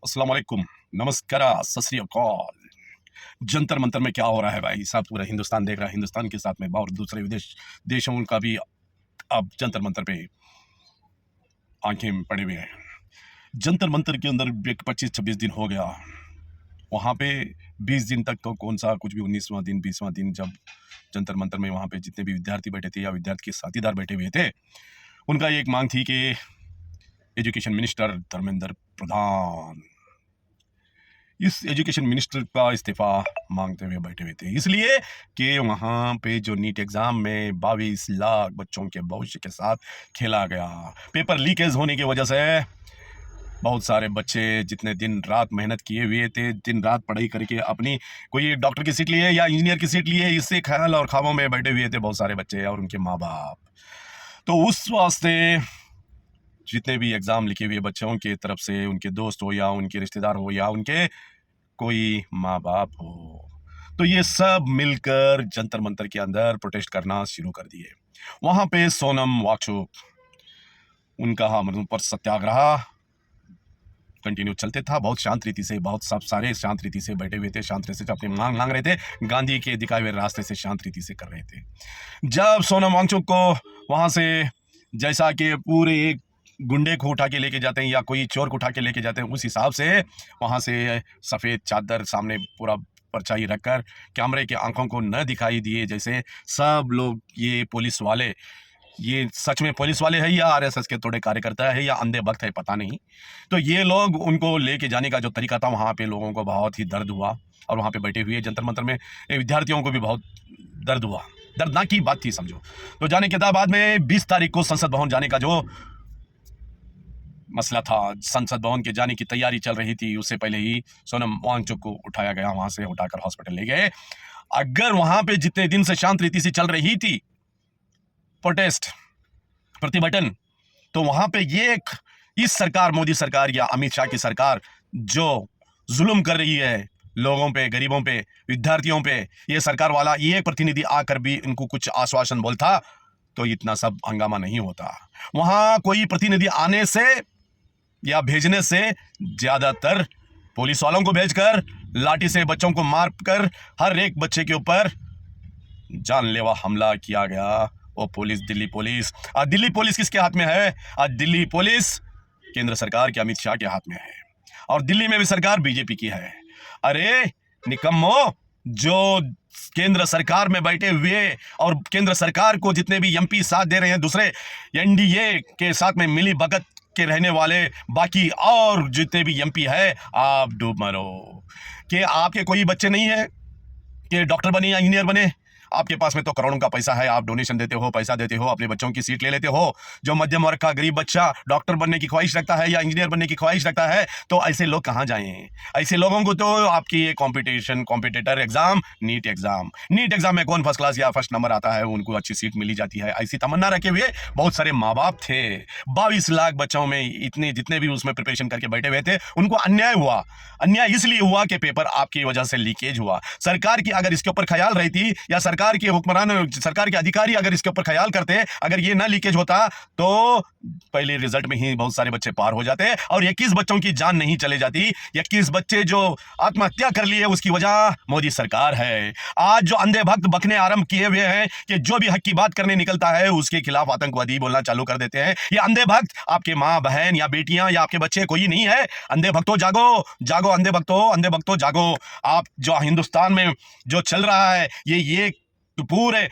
अस्सलाम वालेकुम, नमस्कार, सत श्री अकाल। जंतर मंतर में क्या हो रहा है भाई साहब, पूरा हिंदुस्तान देख रहा है। हिंदुस्तान के साथ में और दूसरे विदेश देशों का भी अब जंतर मंतर पे आंखें पड़े हुए हैं। जंतर मंतर के अंदर 25-26 दिन हो गया, वहाँ पे 20 दिन तक तो कौन सा कुछ भी, 19वां दिन 20वां दिन जब जंतर मंतर में वहाँ पे जितने भी विद्यार्थी बैठे थे या विद्यार्थी के साथीदार बैठे हुए थे, उनका एक मांग थी कि एजुकेशन मिनिस्टर धर्मेंद्र प्रधान इस एजुकेशन मिनिस्टर का इस्तीफा मांगते हुए बैठे हुए थे, इसलिए कि वहाँ पे जो नीट एग्जाम में 22 लाख बच्चों के भविष्य के साथ खेला गया। पेपर लीकेज होने की वजह से बहुत सारे बच्चे जितने दिन रात मेहनत किए हुए थे, दिन रात पढ़ाई करके अपनी कोई डॉक्टर की सीट लिए या इंजीनियर की सीट लिए, इससे ख्याल और ख्वाबों में बैठे हुए थे बहुत सारे बच्चे और उनके माँ बाप। तो उस वास्ते जितने भी एग्ज़ाम लिखे हुए बच्चों की तरफ से, उनके दोस्त हो या उनके रिश्तेदार हो या उनके कोई माँ बाप हो, तो ये सब मिलकर जंतर मंतर के अंदर प्रोटेस्ट करना शुरू कर दिए। वहाँ पे सोनम वांगचुक, उनका मतलब पर सत्याग्रह कंटिन्यू चलते था। बहुत शांत रीति से, बहुत सब सारे शांत रीति से बैठे हुए थे, शांत रीति से अपनी मांग मांग रहे थे, गांधी के दिखाए हुए रास्ते से शांत रीति से कर रहे थे। जब सोनम वांगचुक को वहाँ से, जैसा कि पूरे एक गुंडे को उठा के लेके जाते हैं या कोई चोर को उठा के लेके जाते हैं, उस हिसाब से वहाँ से सफ़ेद चादर सामने पूरा परछाई रखकर कैमरे के आंखों को न दिखाई दिए, जैसे सब लोग ये पुलिस वाले, ये सच में पुलिस वाले हैं या आरएसएस के थोड़े कार्यकर्ता है या अंधे भक्त है, पता नहीं। तो ये लोग उनको लेके जाने का जो तरीका था, वहाँ पे लोगों को बहुत ही दर्द हुआ और वहाँ पे बैठे हुए जंतर मंतर में विद्यार्थियों को भी बहुत दर्द हुआ। दर्दनाक की बात थी समझो। तो जाने के बाद में 20 तारीख को संसद भवन जाने का जो मसला था, संसद भवन के जाने की तैयारी चल रही थी, उससे पहले ही सोनम वांगचुक को उठाया गया, वहाँ से उठाकर हॉस्पिटल ले गए। अगर वहाँ पे जितने दिन से शांत रीति से चल रही थी प्रोटेस्ट, प्रतिभटन, तो वहां पे ये इस सरकार, मोदी सरकार या अमित शाह की सरकार जो जुल्म कर रही है लोगों पे, गरीबों पे, विद्यार्थियों पे, ये सरकार वाला ये प्रतिनिधि आकर भी इनको कुछ आश्वासन बोलता तो इतना सब हंगामा नहीं होता। वहां कोई प्रतिनिधि आने से या भेजने से ज्यादातर पुलिस वालों को भेजकर लाठी से बच्चों को मारकर हर एक बच्चे के ऊपर जानलेवा हमला किया गया। वो police, Delhi police, Delhi police किसके हाथ में है? दिल्ली पुलिस केंद्र सरकार के अमित शाह के हाथ में है और दिल्ली में भी सरकार बीजेपी की है। अरे निकम्मो, जो केंद्र सरकार में बैठे हुए और केंद्र सरकार को जितने भी एमपी साथ दे रहे हैं, दूसरे एनडीए के साथ में मिली भगत के रहने वाले बाकी और जितने भी एमपी है, आप डूब मरो। कि आपके कोई बच्चे नहीं है कि डॉक्टर बने या इंजीनियर बने? आपके पास में तो करोड़ों का पैसा है, आप डोनेशन देते हो, पैसा देते हो, अपने बच्चों की सीट ले लेते हो। जो मध्यम वर्ग का गरीब बच्चा डॉक्टर बनने की ख्वाहिश रखता है या इंजीनियर बनने की ख्वाहिश रखता है, तो ऐसे लोग कहाँ जाएं? ऐसे लोगों को तो आपकी ये कॉम्पिटिटर एग्जाम, नीट एग्जाम में कौन फर्स्ट क्लास या फर्स्ट नंबर आता है, उनको अच्छी सीट मिली जाती है, ऐसी तमन्ना रखे हुए बहुत सारे माँ बाप थे। 22 लाख बच्चों में इतने जितने भी उसमें प्रिपरेशन करके बैठे हुए थे, उनको अन्याय हुआ। अन्याय इसलिए हुआ कि पेपर आपकी वजह से लीकेज हुआ। सरकार की अगर इसके ऊपर ख्याल रहती या सरकार के हुक्मरान, सरकार के अधिकारी अगर इसके ऊपर ख्याल करते, अगर ये ना लीकेज होता तो पहले रिजल्ट में ही बहुत सारे बच्चे पार हो जाते और 21 बच्चों की जान नहीं चले जाती। 21 बच्चे जो आत्महत्या कर लिए, उसकी वजह मोदी सरकार है। आज जो अंधे भक्त बकने आरंभ किए हुए हैं कि जो भी हक की बात करने निकलता है उसके खिलाफ आतंकवादी बोलना चालू कर देते हैं। ये अंधे भक्त आपके माँ बहन या बेटियां या आपके बच्चे कोई नहीं है। अंधे भक्तों जागो, जागो अंधे भक्तों जागो। आप जो हिंदुस्तान में जो चल रहा है, ये तो पूरे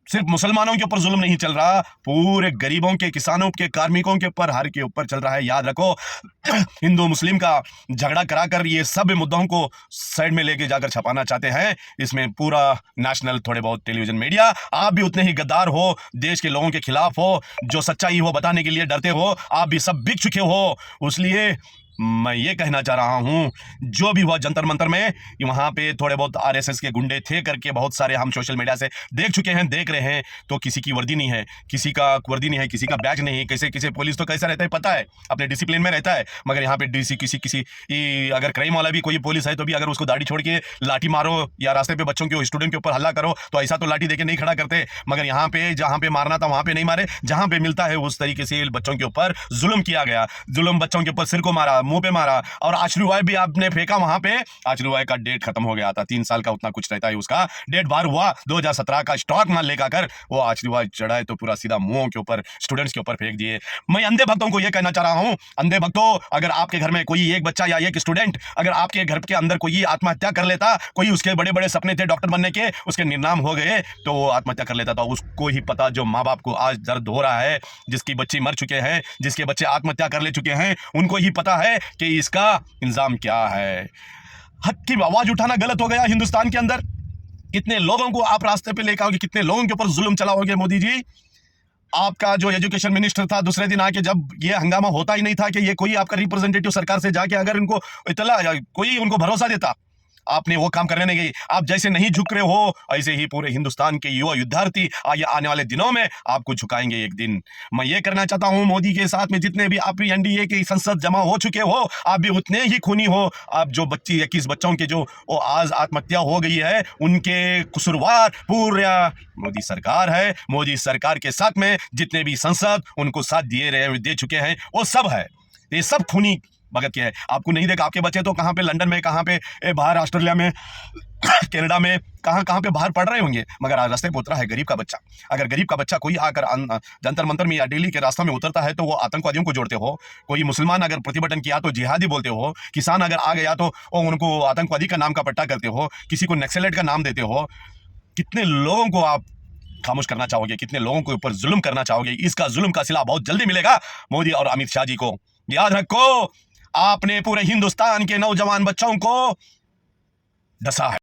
सिर्फ मुसलमानों के ऊपर जुल्म नहीं चल रहा, पूरे गरीबों के, किसानों के, कार्मिकों के ऊपर, हर के ऊपर चल रहा है। याद रखो, हिंदू मुस्लिम का झगड़ा कराकर ये सब मुद्दों को साइड में लेके जाकर छपाना चाहते हैं। इसमें पूरा नेशनल, थोड़े बहुत टेलीविजन मीडिया, आप भी उतने ही गद्दार हो, देश के लोगों के खिलाफ हो, जो सच्चाई हो बताने के लिए डरते हो, आप भी सब बिक चुके हो। इसलिए मैं ये कहना चाह रहा हूँ, जो भी हुआ जंतर मंतर में, वहाँ पे थोड़े बहुत आरएसएस के गुंडे थे करके बहुत सारे हम सोशल मीडिया से देख चुके हैं, देख रहे हैं। तो किसी की वर्दी नहीं है, किसी का वर्दी नहीं है, किसी का बैच नहीं है। किसी पुलिस तो कैसा रहता है पता है, अपने डिसिप्लिन में रहता है। मगर यहाँ पे डीसी किसी अगर क्राइम वाला भी कोई पुलिस है तो भी अगर उसको दाढ़ी छोड़ के लाठी मारो या रास्ते पे बच्चों के, स्टूडेंट के ऊपर हल्ला करो, तो ऐसा तो लाठी देके नहीं खड़ा करते। मगर यहाँ पे जहाँ पे मारना था वहाँ पे नहीं मारे, जहाँ पे मिलता है उस तरीके से बच्चों के ऊपर जुल्म किया गया। जुल्म बच्चों के ऊपर सिर को मारा, मुंह पे मारा, और आश्रय भी आपने फेंका वहां पे। आश्रय का डेट खत्म हो गया था, 3 साल का उतना कुछ रहता है उसका, डेट बार हुआ 2017 का स्टॉक माल लेकर वो आश्रय चढ़ाए तो पूरा सीधा मुंह के ऊपर, स्टूडेंट्स के ऊपर फेंक दिए। मैं अंधे भक्तों को यह कहना चाह रहा हूं, अंधे भक्तों, अगर आपके घर में कोई एक बच्चा या एक स्टूडेंट, अगर आपके घर के अंदर कोई आत्महत्या कर लेता, कोई उसके बड़े बड़े सपने थे डॉक्टर बनने के, उसके निर्नाम हो गए, तो वो आत्महत्या कर लेता था। उसको ही पता, जो माँ बाप को आज दर्द हो रहा है, जिसकी बच्ची मर चुके हैं, जिसके बच्चे आत्महत्या कर ले चुके हैं, उनको ही पता है कि इसका इल्जाम क्या है। हक की आवाज उठाना गलत हो गया हिंदुस्तान के अंदर। कितने लोगों को आप रास्ते पे लेकर आओगे, कितने लोगों के ऊपर जुल्म चलाओगे मोदी जी। आपका जो एजुकेशन मिनिस्टर था, दूसरे दिन आके, जब ये हंगामा होता ही नहीं था कि ये कोई आपका रिप्रेजेंटेटिव सरकार से जाके अगर इनको इतला, कोई उनको भरोसा देता, आपने वो काम करने नहीं गई। आप जैसे नहीं झुक रहे हो, ऐसे ही पूरे हिंदुस्तान के युवा विद्यार्थी आने वाले दिनों में आपको झुकाएंगे एक दिन। मैं ये करना चाहता हूं, मोदी के साथ में जितने भी आप एनडीए की संसद जमा हो चुके हो, आप भी उतने ही खूनी हो। आप जो 21 बच्चों के जो वो आज आत्महत्या हो गई है, उनके कसूरवार पूरा मोदी सरकार है। मोदी सरकार के साथ में जितने भी संसद उनको साथ दे चुके हैं, वो सब है, ये सब खूनी भगत के है। आपको नहीं देखा, आपके बच्चे तो कहाँ पे, लंदन में, कहाँ पे बाहर, ऑस्ट्रेलिया में, कनाडा में, कहाँ पे बाहर पढ़ रहे होंगे, मगर आज रास्ते पे उतरा है गरीब का बच्चा। अगर गरीब का बच्चा कोई आकर जंतर मंतर में या दिल्ली के रास्ता में उतरता है तो वो आतंकवादियों को जोड़ते हो। कोई मुसलमान अगर प्रतिभटन किया तो जिहादी बोलते हो। किसान अगर आ गया तो उनको आतंकवादी का नाम का पट्टा करते हो, किसी को नक्सलेट का नाम देते हो। कितने लोगों को आप खामोश करना चाहोगे, कितने लोगों के ऊपर जुल्म करना चाहोगे। इसका जुल्म का सिला बहुत जल्दी मिलेगा मोदी और अमित शाह जी को। याद रखो, आपने पूरे हिंदुस्तान के नौजवान बच्चों को डसा है।